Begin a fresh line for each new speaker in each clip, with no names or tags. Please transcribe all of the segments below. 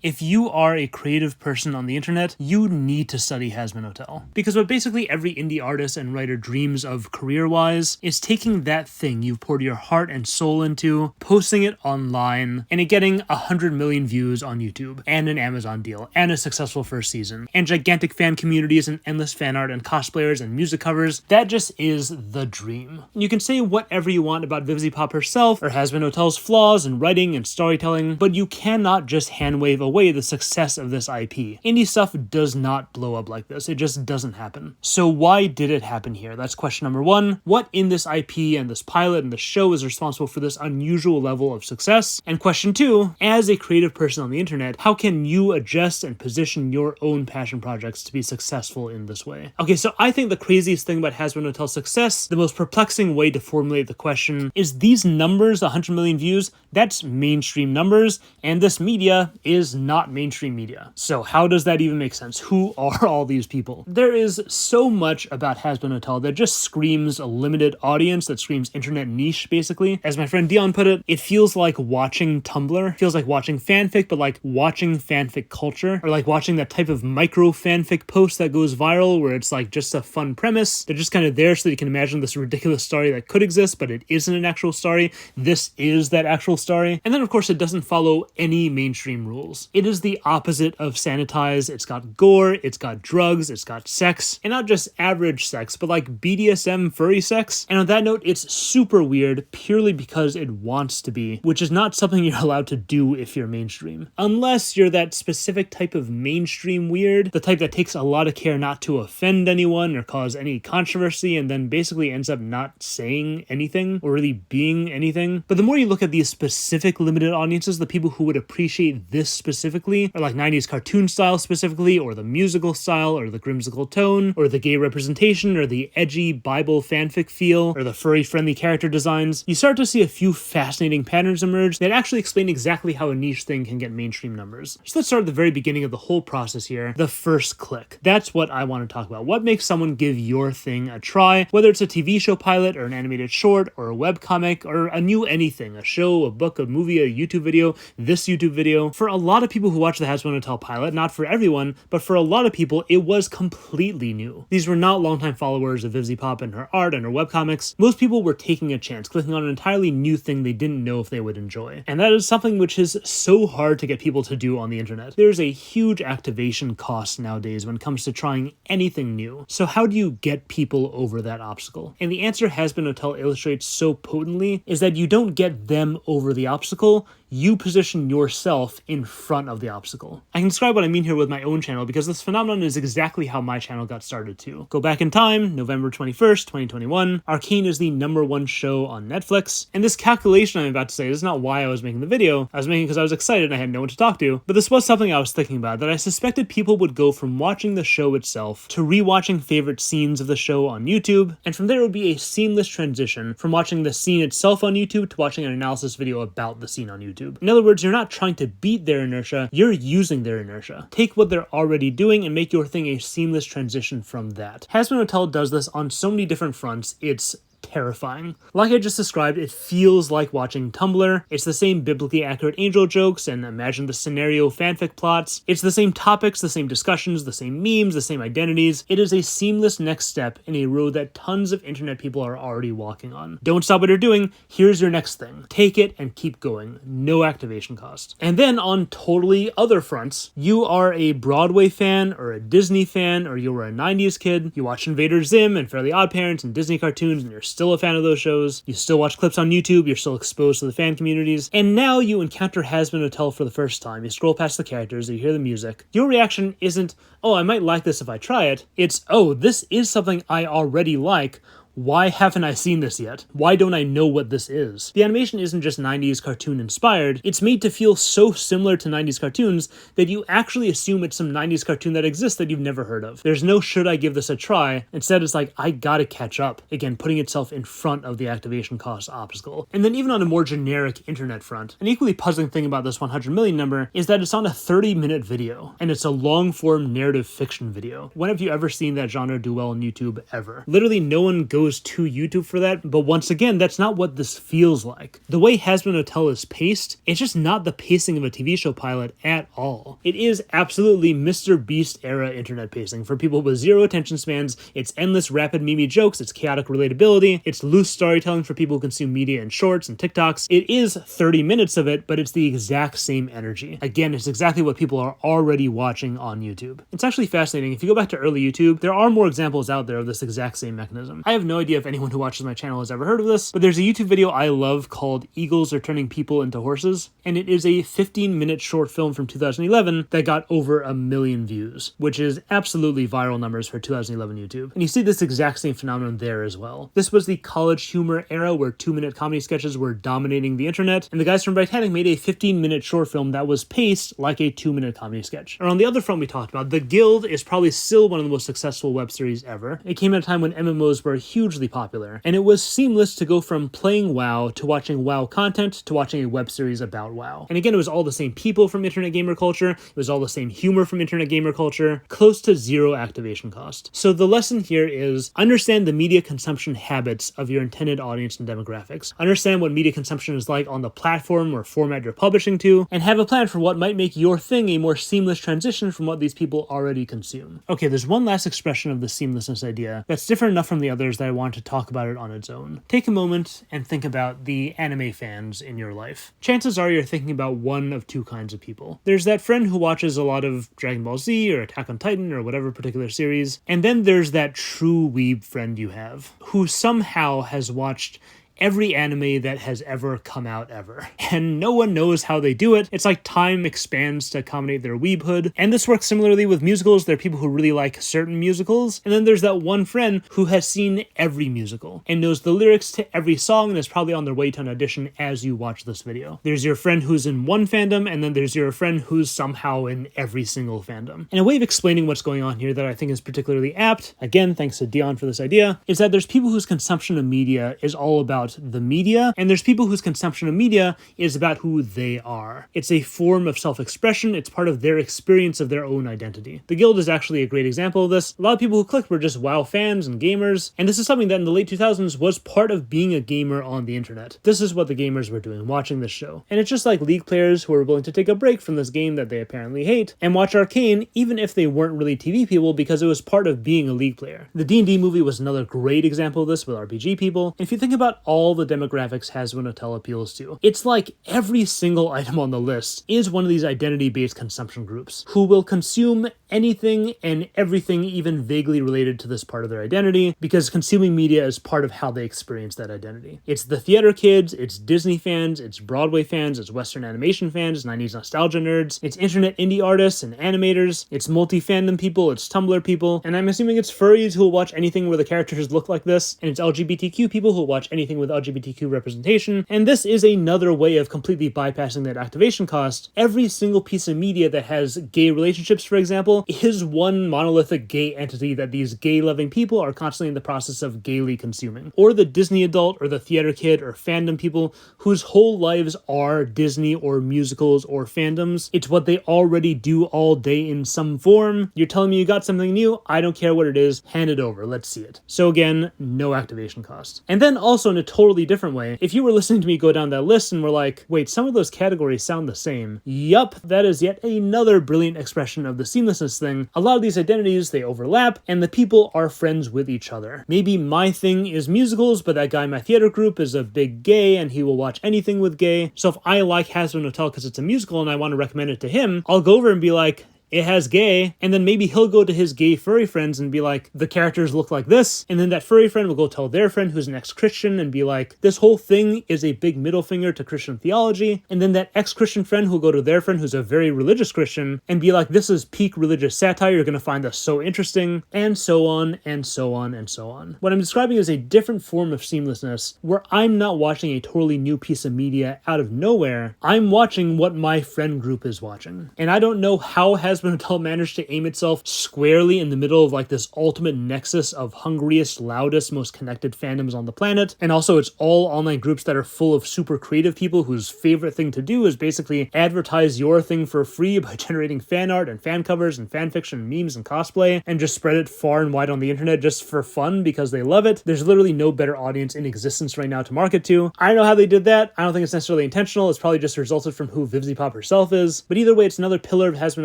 If you are a creative person on the internet, you need to study Hazbin Hotel. Because what basically every indie artist and writer dreams of career-wise is taking that thing you've poured your heart and soul into, posting it online, and it getting 100 million views on YouTube, and an Amazon deal, and a successful first season, and gigantic fan communities and endless fan art and cosplayers and music covers. That just is the dream. You can say whatever you want about VivziePop herself, or Hazbin Hotel's flaws in writing and storytelling, but you cannot just hand-wave away the success of this IP. Indie stuff does not blow up like this. It just doesn't happen. So why did it happen here? That's question number one. What in this IP and this pilot and the show is responsible for this unusual level of success? And question two, as a creative person on the internet, how can you adjust and position your own passion projects to be successful in this way? Okay, so I think the craziest thing about Hazbin Hotel's success, the most perplexing way to formulate the question, is these numbers, 100 million views, that's mainstream numbers, and this media is not mainstream media. So how does that even make sense? Who are all these people? There is so much about Hazbin Hotel that just screams a limited audience, that screams internet niche, basically. As my friend Dion put it feels like watching Tumblr. It feels like watching fanfic, but like watching fanfic culture, or like watching that type of micro fanfic post that goes viral where it's like just a fun premise. They're just kind of there so that you can imagine this ridiculous story that could exist, but it isn't an actual story. This is that actual story. And then of course it doesn't follow any mainstream rules. It is the opposite of sanitized. It's got gore, it's got drugs, it's got sex, and not just average sex, but like BDSM furry sex. And on that note, it's super weird purely because it wants to be, which is not something you're allowed to do if you're mainstream. Unless you're that specific type of mainstream weird, the type that takes a lot of care not to offend anyone or cause any controversy and then basically ends up not saying anything or really being anything. But the more you look at these specific limited audiences, the people who would appreciate this specifically, or like 90s cartoon style specifically, or the musical style, or the whimsical tone, or the gay representation, or the edgy Bible fanfic feel, or the furry-friendly character designs, you start to see a few fascinating patterns emerge that actually explain exactly how a niche thing can get mainstream numbers. So let's start at the very beginning of the whole process here, the first click. That's what I want to talk about. What makes someone give your thing a try, whether it's a TV show pilot, or an animated short, or a webcomic, or a new anything, a show, a book, a movie, a YouTube video, this YouTube video. For a lot of people who watch the Hazbin Hotel pilot, not for everyone, but for a lot of people, it was completely new. These were not longtime followers of VivziePop and her art and her webcomics. Most people were taking a chance, clicking on an entirely new thing they didn't know if they would enjoy. And that is something which is so hard to get people to do on the internet. There's a huge activation cost nowadays when it comes to trying anything new. So how do you get people over that obstacle? And the answer Hazbin Hotel illustrates so potently is that you don't get them over the obstacle, you position yourself in front of the obstacle. I can describe what I mean here with my own channel because this phenomenon is exactly how my channel got started too. Go back in time, November 21st, 2021, Arcane is the #1 show on Netflix, and this calculation I'm about to say is not why I was making the video. I was making it because I was excited and I had no one to talk to, but this was something I was thinking about, that I suspected people would go from watching the show itself to rewatching favorite scenes of the show on YouTube, and from there it would be a seamless transition from watching the scene itself on YouTube to watching an analysis video about the scene on YouTube. In other words, you're not trying to beat their inertia, you're using their inertia. Take what they're already doing and make your thing a seamless transition from that. Hazbin Hotel does this on so many different fronts, it's terrifying. Like I just described, it feels like watching Tumblr. It's the same biblically accurate angel jokes and imagine the scenario fanfic plots. It's the same topics, the same discussions, the same memes, the same identities. It is a seamless next step in a road that tons of internet people are already walking on. Don't stop what you're doing. Here's your next thing. Take it and keep going. No activation cost. And then on totally other fronts, you are a Broadway fan or a Disney fan, or you were a 90s kid. You watch Invader Zim and Fairly Odd Parents and Disney cartoons and you're still a fan of those shows, you still watch clips on YouTube, you're still exposed to the fan communities, and now you encounter Hazbin Hotel for the first time. You scroll past the characters, you hear the music. Your reaction isn't, oh, I might like this if I try it. It's, oh, this is something I already like. Why haven't I seen this yet? Why don't I know what this is? The animation isn't just 90s cartoon inspired, it's made to feel so similar to 90s cartoons that you actually assume it's some 90s cartoon that exists that you've never heard of. There's no should I give this a try, instead it's like, I gotta catch up. Again, putting itself in front of the activation cost obstacle. And then even on a more generic internet front, an equally puzzling thing about this 100 million number is that it's on a 30-minute video, and it's a long-form narrative fiction video. When have you ever seen that genre do well on YouTube ever? Literally no one goes goes to YouTube for that, but once again, that's not what this feels like. The way Hazbin Hotel is paced, it's just not the pacing of a TV show pilot at all. It is absolutely Mr. Beast era internet pacing for people with zero attention spans. It's endless rapid meme jokes, it's chaotic relatability, it's loose storytelling for people who consume media in shorts and TikToks. It is 30 minutes of it, but it's the exact same energy. Again, it's exactly what people are already watching on YouTube. It's actually fascinating. If you go back to early YouTube, there are more examples out there of this exact same mechanism. I have no idea if anyone who watches my channel has ever heard of this, but there's a YouTube video I love called Eagles Are Turning People into Horses, and it is a 15-minute short film from 2011 that got over 1 million views, which is absolutely viral numbers for 2011 YouTube. And you see this exact same phenomenon there as well. This was the college humor era where 2-minute comedy sketches were dominating the internet, and the guys from Britannic made a 15-minute short film that was paced like a 2-minute comedy sketch. And on the other front we talked about, The Guild is probably still one of the most successful web series ever. It came at a time when MMOs were hugely popular, and it was seamless to go from playing WoW to watching WoW content to watching a web series about WoW. And again, it was all the same people from internet gamer culture, it was all the same humor from internet gamer culture, close to zero activation cost. So the lesson here is understand the media consumption habits of your intended audience and demographics. Understand what media consumption is like on the platform or format you're publishing to, and have a plan for what might make your thing a more seamless transition from what these people already consume. Okay, there's one last expression of the seamlessness idea that's different enough from the others that I want to talk about it on its own. Take a moment and think about the anime fans in your life. Chances are you're thinking about one of two kinds of people. There's that friend who watches a lot of Dragon Ball Z or Attack on Titan or whatever particular series, and then there's that true weeb friend you have who somehow has watched every anime that has ever come out ever. And no one knows how they do it. It's like time expands to accommodate their weebhood. And this works similarly with musicals. There are people who really like certain musicals. And then there's that one friend who has seen every musical and knows the lyrics to every song and is probably on their way to an audition as you watch this video. There's your friend who's in one fandom, and then there's your friend who's somehow in every single fandom. And a way of explaining what's going on here that I think is particularly apt, again, thanks to Dion for this idea, is that there's people whose consumption of media is all about the media, and there's people whose consumption of media is about who they are. It's a form of self-expression, it's part of their experience of their own identity. The Guild is actually a great example of this. A lot of people who clicked were just WoW fans and gamers, and this is something that in the late 2000s was part of being a gamer on the internet. This is what the gamers were doing, watching this show. And it's just like League players who are willing to take a break from this game that they apparently hate, and watch Arcane even if they weren't really TV people because it was part of being a League player. The D&D movie was another great example of this with RPG people. And if you think about all the demographics Hazbin Hotel appeals to, it's like every single item on the list is one of these identity-based consumption groups who will consume anything and everything even vaguely related to this part of their identity because consuming media is part of how they experience that identity. It's the theater kids, it's Disney fans, it's Broadway fans, it's Western animation fans, 90s nostalgia nerds, it's internet indie artists and animators, it's multi-fandom people, it's Tumblr people, and I'm assuming it's furries who will watch anything where the characters look like this, and it's LGBTQ people who will watch anything with LGBTQ representation, and this is another way of completely bypassing that activation cost. Every single piece of media that has gay relationships, for example, is one monolithic gay entity that these gay-loving people are constantly in the process of gaily consuming. Or the Disney adult, or the theater kid, or fandom people whose whole lives are Disney or musicals or fandoms. It's what they already do all day in some form. You're telling me you got something new? I don't care what it is. Hand it over. Let's see it. So again, no activation cost. And then also in a totally different way, if you were listening to me go down that list and were like, wait, some of those categories sound the same. Yup, that is yet another brilliant expression of the seamlessness thing. A lot of these identities, they overlap, and the people are friends with each other. Maybe my thing is musicals, but that guy in my theater group is a big gay and he will watch anything with gay. So if I like Hazbin Hotel because it's a musical and I want to recommend it to him, I'll go over and be like, it has gay, and then maybe he'll go to his gay furry friends and be like, the characters look like this, and then that furry friend will go tell their friend who's an ex-Christian and be like, this whole thing is a big middle finger to Christian theology, and then that ex-Christian friend will go to their friend who's a very religious Christian and be like, this is peak religious satire, you're gonna find this so interesting, and so on, and so on, and so on. What I'm describing is a different form of seamlessness, where I'm not watching a totally new piece of media out of nowhere, I'm watching what my friend group is watching. And I don't know how Hazbin Hazbin Hotel managed to aim itself squarely in the middle of like this ultimate nexus of hungriest, loudest, most connected fandoms on the planet. And also it's all online groups that are full of super creative people whose favorite thing to do is basically advertise your thing for free by generating fan art and fan covers and fan fiction and memes and cosplay and just spread it far and wide on the internet just for fun because they love it. There's literally no better audience in existence right now to market to. I don't know how they did that. I don't think it's necessarily intentional. It's probably just resulted from who Vivziepop herself is. But either way, it's another pillar of Hazbin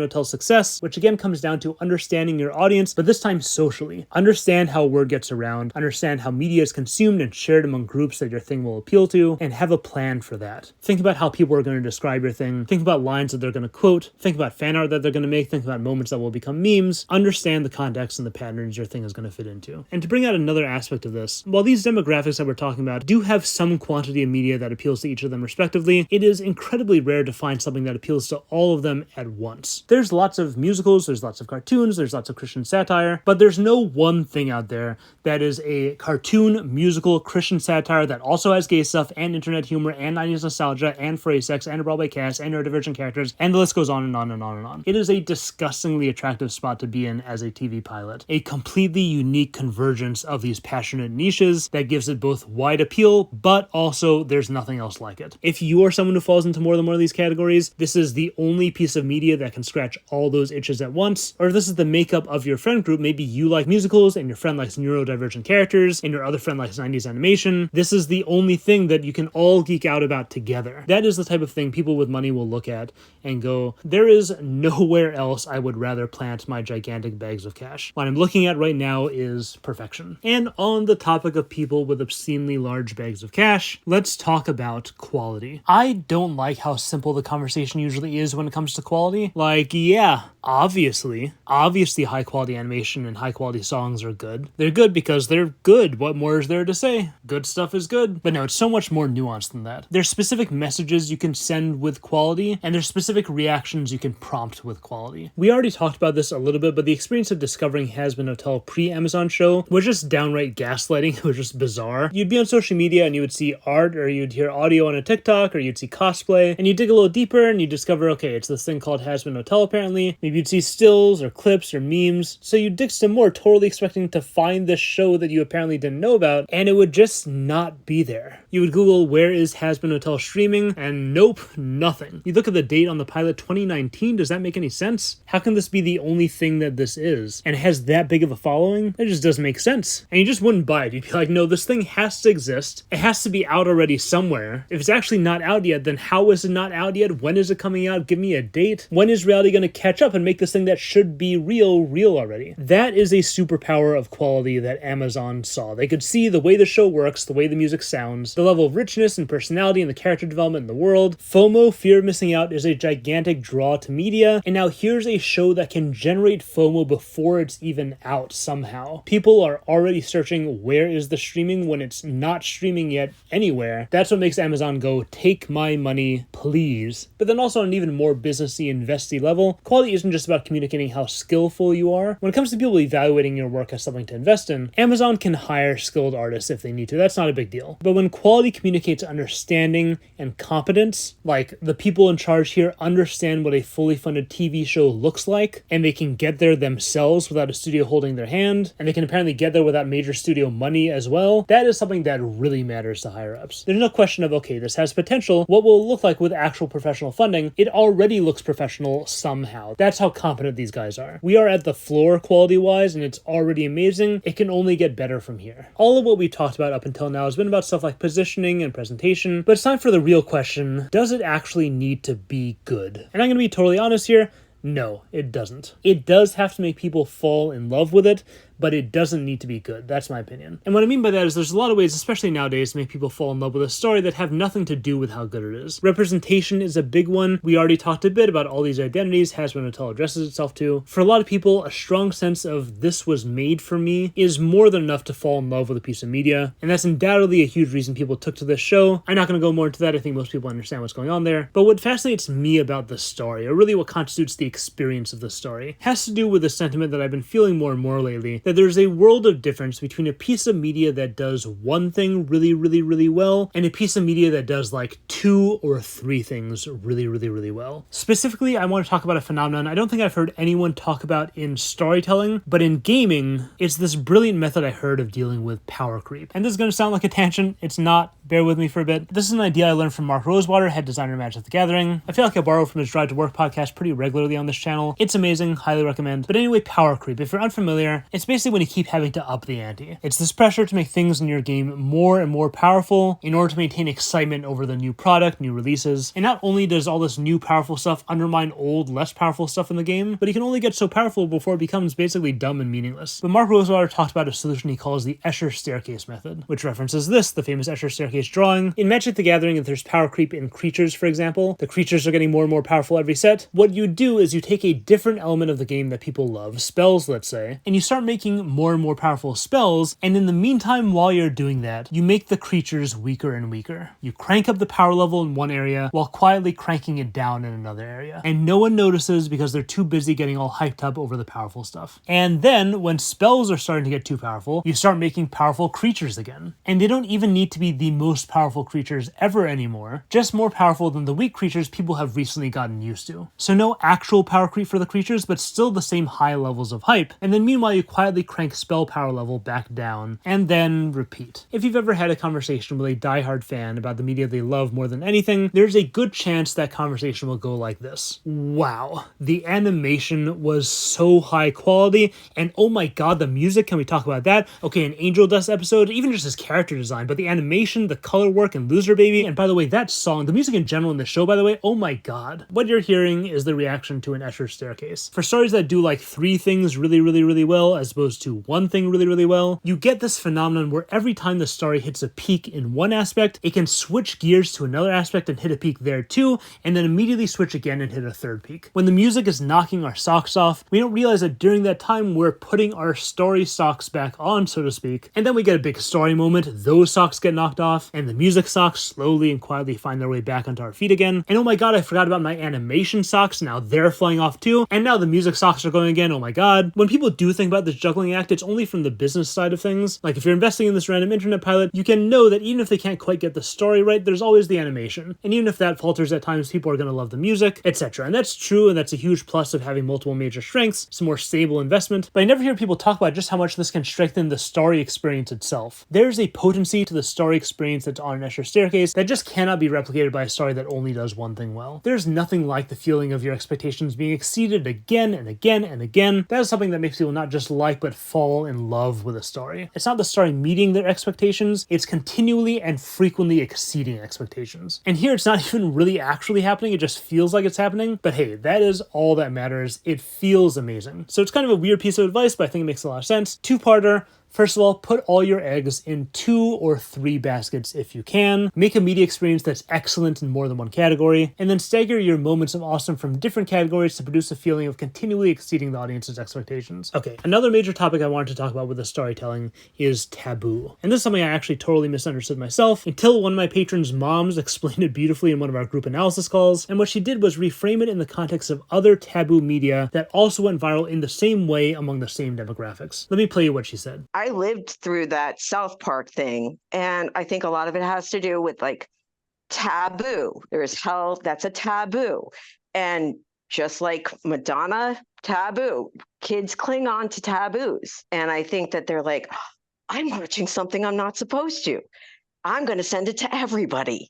Hotel's success, which again comes down to understanding your audience, but this time socially. Understand how word gets around, understand how media is consumed and shared among groups that your thing will appeal to, and have a plan for that. Think about how people are going to describe your thing. Think about lines that they're going to quote. Think about fan art that they're going to make. Think about moments that will become memes. Understand the context and the patterns your thing is going to fit into. And to bring out another aspect of this, while these demographics that we're talking about do have some quantity of media that appeals to each of them respectively, it is incredibly rare to find something that appeals to all of them at once. There's lots of musicals, there's lots of cartoons, there's lots of Christian satire, but there's no one thing out there that is a cartoon, musical, Christian satire that also has gay stuff and internet humor and 90s nostalgia and furry sex and a Broadway cast and neurodivergent characters, and the list goes on and on and on and on. It is a disgustingly attractive spot to be in as a TV pilot. A completely unique convergence of these passionate niches that gives it both wide appeal, but also there's nothing else like it. If you are someone who falls into more than one of these categories, this is the only piece of media that can scratch all those itches at once. Or if this is the makeup of your friend group, maybe you like musicals and your friend likes neurodivergent characters and your other friend likes 90s animation, this is the only thing that you can all geek out about together. That is the type of thing people with money will look at and go, there is nowhere else I would rather plant my gigantic bags of cash. What I'm looking at right now is perfection. And on the topic of people with obscenely large bags of cash, let's talk about quality. I don't like how simple the conversation usually is when it comes to quality. Like, yeah, obviously high quality animation and high quality songs are good. They're good because they're good. What more is there to say? Good stuff is good. But no, it's so much more nuanced than that. There's specific messages you can send with quality, and there's specific reactions you can prompt with quality. We already talked about this a little bit, but the experience of discovering Hazbin Hotel pre-Amazon show was just downright gaslighting. It was just bizarre. You'd be on social media and you would see art, or you'd hear audio on a TikTok, or you'd see cosplay, and you dig a little deeper and you discover, okay, it's this thing called Hazbin Hotel apparently. Maybe you'd see stills or clips or memes. So you dig some more, totally expecting to find this show that you apparently didn't know about, and it would just not be there. You would Google, where is Hazbin Hotel streaming? And nope, nothing. You look at the date on the pilot, 2019. Does that make any sense? How can this be the only thing that this is? And it has that big of a following? It just doesn't make sense. And you just wouldn't buy it. You'd be like, no, this thing has to exist. It has to be out already somewhere. If it's actually not out yet, then how is it not out yet? When is it coming out? Give me a date. When is reality going to catch up and make this thing that should be real already? That is a superpower of quality that Amazon saw. They could see the way the show works, the way the music sounds, the level of richness and personality and the character development in the world. FOMO, fear of missing out, is a gigantic draw to media, and now here's a show that can generate FOMO before it's even out somehow. People are already searching where is the streaming when it's not streaming yet anywhere. That's what makes Amazon go, take my money, please. But then also on an even more businessy, investy level, quality isn't just about communicating how skillful you are. When it comes to people evaluating your work as something to invest in, Amazon can hire skilled artists if they need to. That's not a big deal. But when quality communicates understanding and competence, like the people in charge here understand what a fully funded TV show looks like, and they can get there themselves without a studio holding their hand, and they can apparently get there without major studio money as well, that is something that really matters to higher-ups. There's no question of, okay, this has potential. What will it look like with actual professional funding? It already looks professional somehow. That's how competent these guys are. We are at the floor quality-wise, and it's already amazing. It can only get better from here. All of what we talked about up until now has been about stuff like positioning and presentation, but it's time for the real question: does it actually need to be good? And I'm going to be totally honest here. No, it doesn't. It does have to make people fall in love with it, but it doesn't need to be good. That's my opinion. And what I mean by that is there's a lot of ways, especially nowadays, to make people fall in love with a story that have nothing to do with how good it is. Representation is a big one. We already talked a bit about all these identities Hazbin Hotel addresses itself to. For a lot of people, a strong sense of this was made for me is more than enough to fall in love with a piece of media, and that's undoubtedly a huge reason people took to this show. I'm not going to go more into that. I think most people understand what's going on there. But what fascinates me about the story, or really what constitutes the experience of the story, has to do with the sentiment that I've been feeling more and more lately, that there's a world of difference between a piece of media that does one thing really, really, really well and a piece of media that does like 2 or 3 things really, really, really well. Specifically, I want to talk about a phenomenon I don't think I've heard anyone talk about in storytelling, but in gaming, it's this brilliant method I heard of dealing with power creep. And this is going to sound like a tangent. It's not. Bear with me for a bit. This is an idea I learned from Mark Rosewater, head designer of Magic the Gathering. I feel like I borrow from his Drive to Work podcast pretty regularly on this channel. It's amazing, highly recommend. But anyway, power creep. If you're unfamiliar, it's basically when you keep having to up the ante. It's this pressure to make things in your game more and more powerful in order to maintain excitement over the new product, new releases. And not only does all this new powerful stuff undermine old, less powerful stuff in the game, but it can only get so powerful before it becomes basically dumb and meaningless. But Mark Rosewater talked about a solution he calls the Escher staircase method, which references this, the famous Escher staircase drawing. In Magic the Gathering, if there's power creep in creatures, for example, the creatures are getting more and more powerful every set. What you do is you take a different element of the game that people love, spells, let's say, and you start making more and more powerful spells, and in the meantime, while you're doing that, you make the creatures weaker and weaker. You crank up the power level in one area while quietly cranking it down in another area. And no one notices because they're too busy getting all hyped up over the powerful stuff. And then, when spells are starting to get too powerful, you start making powerful creatures again. And they don't even need to be the most powerful creatures ever anymore, just more powerful than the weak creatures people have recently gotten used to. So no actual power creep for the creatures, but still the same high levels of hype. And then meanwhile, you quietly crank spell power level back down, and then repeat. If you've ever had a conversation with a diehard fan about the media they love more than anything, there's a good chance that conversation will go like this. Wow, the animation was so high quality, and oh my god, the music, can we talk about that? Okay, an Angel Dust episode, even just his character design, but the animation, the color work, and Loser Baby, and by the way, that song, the music in general in the show, by the way, oh my god. What you're hearing is the reaction to an Escher staircase. For stories that do like 3 things really, really, really well, as opposed to 1 thing really, really well, you get this phenomenon where every time the story hits a peak in one aspect, it can switch gears to another aspect and hit a peak there too, and then immediately switch again and hit a third peak. When the music is knocking our socks off, we don't realize that during that time we're putting our story socks back on, so to speak, and then we get a big story moment, those socks get knocked off, and the music socks slowly and quietly find their way back onto our feet again. And oh my god, I forgot about my animation socks, now they're flying off too, and now the music socks are going again, oh my god. When people do think about this juggling act, it's only from the business side of things. Like if you're investing in this random internet pilot, you can know that even if they can't quite get the story right, there's always the animation. And even if that falters at times, people are going to love the music, etc. And that's true, and that's a huge plus of having multiple major strengths, some more stable investment, but I never hear people talk about just how much this can strengthen the story experience itself. There's a potency to the story experience that's on an Escher staircase that just cannot be replicated by a story that only does one thing well. There's nothing like the feeling of your expectations being exceeded again and again and again. That is something that makes people not just like, but fall in love with a story. It's not the story meeting their expectations, it's continually and frequently exceeding expectations. And here it's not even really actually happening, it just feels like it's happening, but hey, that is all that matters. It feels amazing. So it's kind of a weird piece of advice, but I think it makes a lot of sense. Two-parter. First of all, put all your eggs in 2 or 3 baskets if you can. Make a media experience that's excellent in more than one category, and then stagger your moments of awesome from different categories to produce a feeling of continually exceeding the audience's expectations. Okay, another major topic I wanted to talk about with the storytelling is taboo. And this is something I actually totally misunderstood myself until one of my patrons' moms explained it beautifully in one of our group analysis calls, and what she did was reframe it in the context of other taboo media that also went viral in the same way among the same demographics. Let me play you what she said.
I lived through that South Park thing, and I think a lot of it has to do with like taboo. There's hell, that's a taboo. And just like Madonna, taboo. Kids cling on to taboos. And I think that they're like, oh, I'm watching something I'm not supposed to. I'm going to send it to everybody.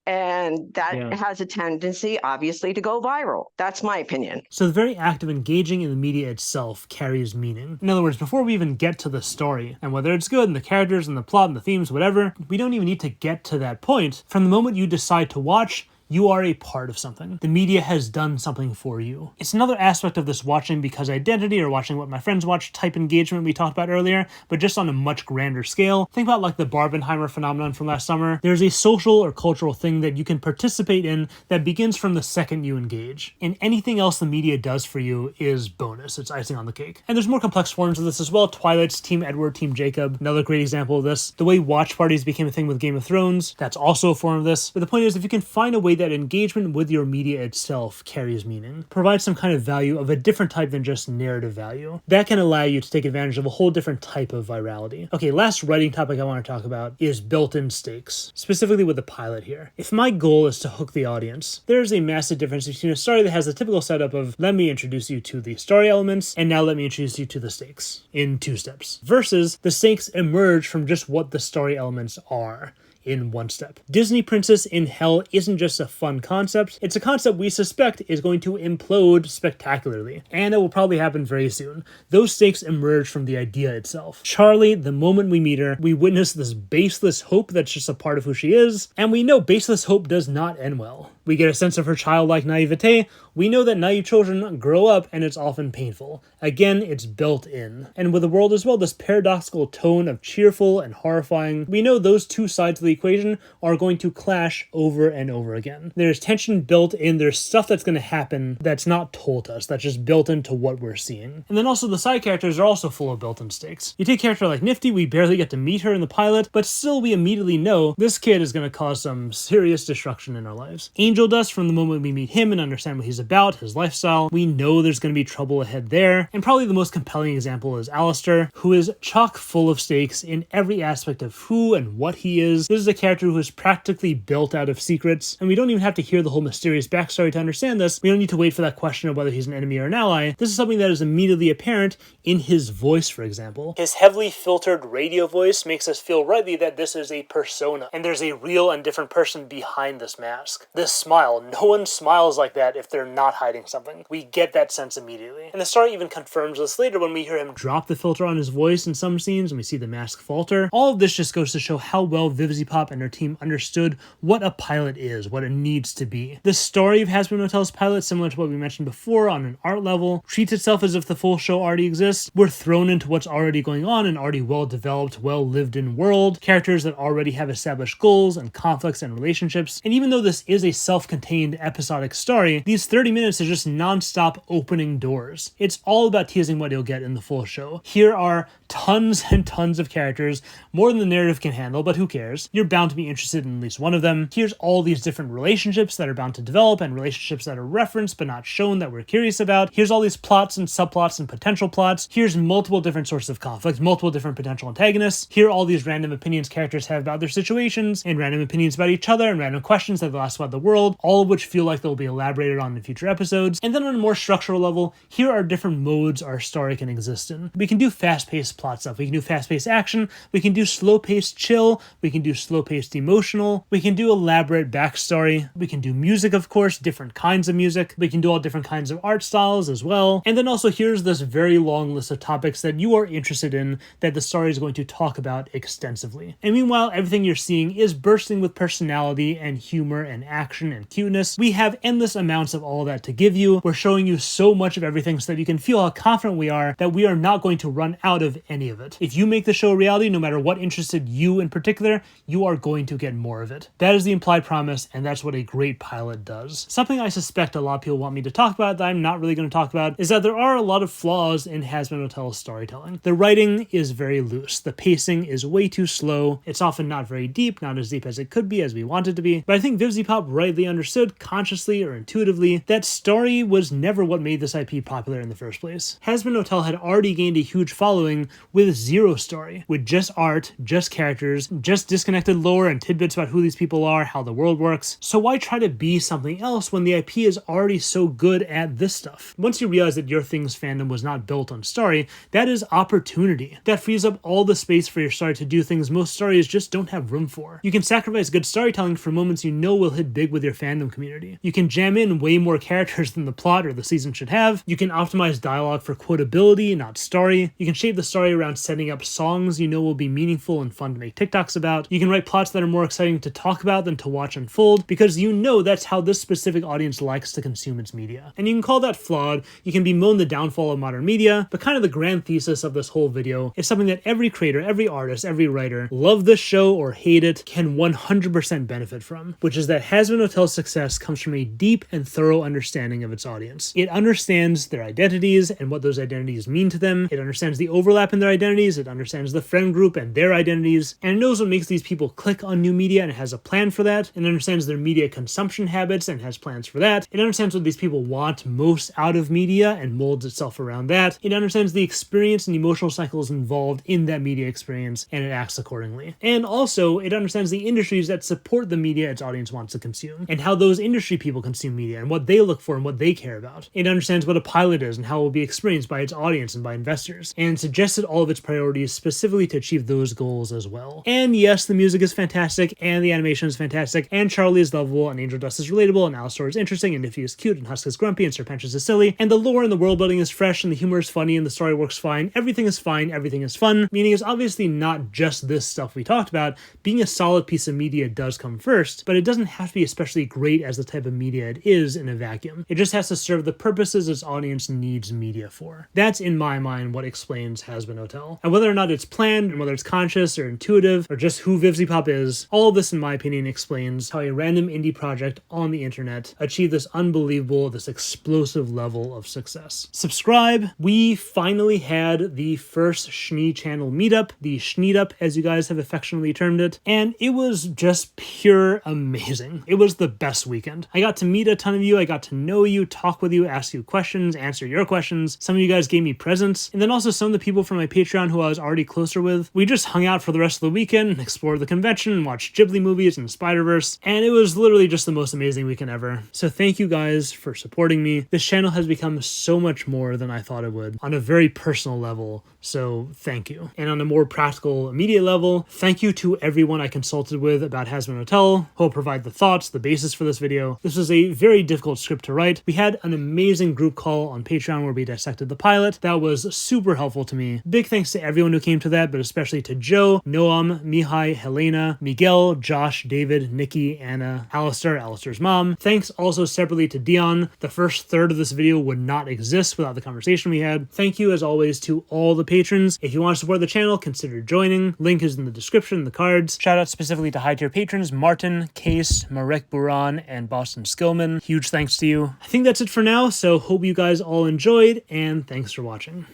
And that has a tendency, obviously, to go viral. That's my opinion.
So the very act of engaging in the media itself carries meaning. In other words, before we even get to the story, and whether it's good, and the characters, and the plot, and the themes, whatever, we don't even need to get to that point. From the moment you decide to watch, you are a part of something. The media has done something for you. It's another aspect of this watching because identity or watching what my friends watch type engagement we talked about earlier, but just on a much grander scale. Think about like the Barbenheimer phenomenon from last summer. There's a social or cultural thing that you can participate in that begins from the second you engage. And anything else the media does for you is bonus. It's icing on the cake. And there's more complex forms of this as well. Twilight's Team Edward, Team Jacob, another great example of this. The way watch parties became a thing with Game of Thrones, that's also a form of this. But the point is, if you can find a way that engagement with your media itself carries meaning, provides some kind of value of a different type than just narrative value. That can allow you to take advantage of a whole different type of virality. Okay, last writing topic I want to talk about is built-in stakes, specifically with the pilot here. If my goal is to hook the audience, there's a massive difference between a story that has the typical setup of let me introduce you to the story elements and now let me introduce you to the stakes in 2 steps, versus the stakes emerge from just what the story elements are in 1 step. Disney Princess in Hell isn't just a fun concept, it's a concept we suspect is going to implode spectacularly, and it will probably happen very soon. Those stakes emerge from the idea itself. Charlie, the moment we meet her, we witness this baseless hope that's just a part of who she is, and we know baseless hope does not end well. We get a sense of her childlike naivete. We know that naive children grow up and it's often painful. Again, it's built in. And with the world as well, this paradoxical tone of cheerful and horrifying, we know those 2 sides of the equation are going to clash over and over again. There's tension built in, there's stuff that's going to happen that's not told to us, that's just built into what we're seeing. And then also the side characters are also full of built-in stakes. You take a character like Nifty, we barely get to meet her in the pilot, but still we immediately know this kid is going to cause some serious destruction in our lives. Angel Dust, from the moment we meet him and understand what he's about, his lifestyle, we know there's going to be trouble ahead there. And probably the most compelling example is Alistair, who is chock full of stakes in every aspect of who and what he is. This is a character who is practically built out of secrets, and we don't even have to hear the whole mysterious backstory to understand this. We don't need to wait for that question of whether he's an enemy or an ally. This is something that is immediately apparent in his voice, for example. His heavily filtered radio voice makes us feel rightly that this is a persona, and there's a real and different person behind this mask. This smile, no one smiles like that if they're not hiding something. We get that sense immediately. And the story even confirms this later when we hear him drop the filter on his voice in some scenes and we see the mask falter. All of this just goes to show how well VivziePop and her team understood what a pilot is, what it needs to be. The story of Hazbin Hotel's pilot, similar to what we mentioned before on an art level, treats itself as if the full show already exists. We're thrown into what's already going on, an already well-developed, well-lived-in world, characters that already have established goals and conflicts and relationships. And even though this is a self-contained episodic story, these 30 minutes are just non-stop opening doors. It's all about teasing what you'll get in the full show. Here are tons and tons of characters, more than the narrative can handle, but who cares? You're bound to be interested in at least one of them. Here's all these different relationships that are bound to develop and relationships that are referenced but not shown that we're curious about. Here's all these plots and subplots and potential plots. Here's multiple different sources of conflict, multiple different potential antagonists. Here are all these random opinions characters have about their situations, and random opinions about each other, and random questions that they'll ask about the world, all of which feel like they'll be elaborated on in future episodes. And then on a more structural level, here are different modes our story can exist in. We can do fast-paced plot stuff. We can do fast-paced action. We can do slow-paced chill. We can do slow-paced emotional. We can do elaborate backstory. We can do music, of course, different kinds of music. We can do all different kinds of art styles as well. And then also here's this very long list of topics that you are interested in that the story is going to talk about extensively. And meanwhile, everything you're seeing is bursting with personality and humor and action and cuteness. We have endless amounts of all that to give you. We're showing you so much of everything so that you can feel how confident we are that we are not going to run out of any of it. If you make the show a reality, no matter what interested you in particular, you are going to get more of it. That is the implied promise, and that's what a great pilot does. Something I suspect a lot of people want me to talk about that I'm not really going to talk about is that there are a lot of flaws in Hazbin Hotel's storytelling. The writing is very loose. The pacing is way too slow. It's often not very deep, not as deep as it could be, as we want it to be. But I think VivziePop rightly understood, consciously or intuitively, that story was never what made this IP popular in the first place. Hazbin Hotel had already gained a huge following with zero story, with just art, just characters, just disconnected lore and tidbits about who these people are, how the world works. So why try to be something else when the IP is already so good at this stuff? Once you realize that your thing's fandom was not built on story, that is opportunity. That frees up all the space for your story to do things most stories just don't have room for. You can sacrifice good storytelling for moments you know will hit big with your fandom community. You can jam in way more characters than the plot or the season should have. You can optimize dialogue for quotability, not story. You can shape the story around setting up songs you know will be meaningful and fun to make TikToks about. You can write plots that are more exciting to talk about than to watch unfold, because you know that's how this specific audience likes to consume its media. And you can call that flawed, you can bemoan the downfall of modern media, but kind of the grand thesis of this whole video is something that every creator, every artist, every writer, love this show or hate it, can 100% benefit from, which is that Hazbin Hotel Hotel's success comes from a deep and thorough understanding of its audience. It understands their identities and what those identities mean to them. It understands the overlap in their identities. It understands the friend group and their identities, and it knows what makes these people click on new media and has a plan for that. It understands their media consumption habits and has plans for that. It understands what these people want most out of media and molds itself around that. It understands the experience and emotional cycles involved in that media experience, and it acts accordingly. And also, it understands the industries that support the media its audience wants to consume, and how those industry people consume media, and what they look for and what they care about. It understands what a pilot is and how it will be experienced by its audience and by investors, and suggested all of its priorities specifically to achieve those goals as well. And yes, the music is fantastic, and the animation is fantastic, and Charlie is lovable, and Angel Dust is relatable, and Alistor is interesting, and Nifty is cute, and Husk is grumpy, and Serpentious is silly, and the lore and the world building is fresh, and the humor is funny, and the story works fine. Everything is fine, everything is fun, meaning it's obviously not just this stuff we talked about. Being a solid piece of media does come first, but it doesn't have to be especially great as the type of media it is in a vacuum. It just has to serve the purposes its audience needs media for. That's, in my mind, what explains Hazbin Hotel. And whether or not it's planned, and whether it's conscious or intuitive, or just who Vivziepop is, all of this, in my opinion, explains how a random indie project on the internet achieved this unbelievable, this explosive level of success. Subscribe. We finally had the first Schnee channel meetup, the Schneedup, as you guys have affectionately termed it, and it was just pure amazing. It was the best weekend. I got to meet a ton of you, I got to know you, talk with you, ask you questions, answer your questions. Some of you guys gave me presents, and then also some of the people from my Patreon who I was already closer with. We just hung out for the rest of the weekend and explored the convention and watched Ghibli movies and Spider-Verse, and it was literally just the most amazing weekend ever. So thank you guys for supporting me. This channel has become so much more than I thought it would on a very personal level, so thank you. And on a more practical, immediate level, thank you to everyone I consulted with about Hazbin Hotel, who will provide the thoughts, the basis for this video. This was a very difficult script to write. We had an amazing group call on Patreon where we dissected the pilot. That was super helpful to me. Big thanks to everyone who came to that, but especially to Joe, Noam, Mihai, Helena, Miguel, Josh, David, Nikki, Anna, Alistor, Alistor's mom. Thanks also separately to Dion. The first third of this video would not exist without the conversation we had. Thank you, as always, to all the patrons. If you want to support the channel, consider joining. Link is in the description, the cards. Shout out specifically to high-tier patrons Martin, Case, Marek Buran, and Boston Skillman. Huge thanks to you. I think that's it for now, so hope you guys all enjoyed, and thanks for watching.